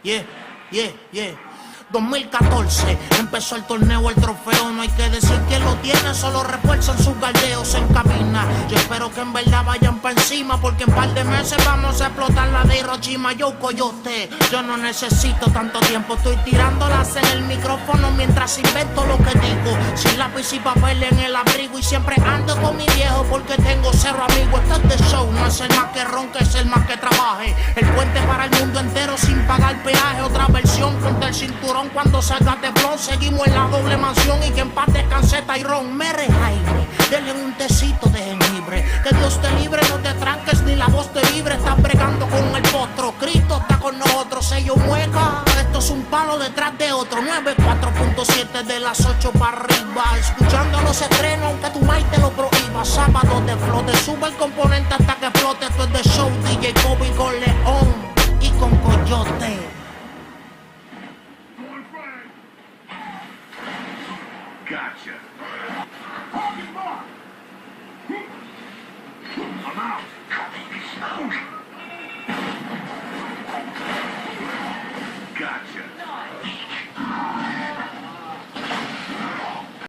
Yeah, yeah, yeah. 2014, empezó el torneo, el trofeo, no hay que decir quién lo tiene, solo refuerzan sus galdeos en cabina. Yo espero que en verdad vayan pa' encima, porque en par de meses vamos a explotar la de Hiroshima. Yo, Coyote, yo no necesito tanto tiempo, estoy tirándolas en el micrófono mientras invento lo que digo. Sin lápiz y papel en el abrigo y siempre ando con mi viejo porque tengo cero amigos. Esto es de show, no es el más que ronque, es el más que trabaje. El puente para el mundo entero sin pagar peaje, otra versión, ponte el cinturón cuando salgas de blon. Seguimos en la doble mansión y que empate canceta y ron. Mere Jaime, denle un tecito de jengibre, que Dios te libre, no te tranques ni la voz te libre. Estás bregando con el potro, Cristo está con nosotros, sello mueca. Esto es un palo detrás de otro, 94.7 de las 8 para arriba. Escuchando los estrenos aunque tu maíz te lo prohíba. Sábado de flote, sube el componente hasta que explote. Esto es de show, DJ Kobe con León y con Coyote. Gotcha. I'm out.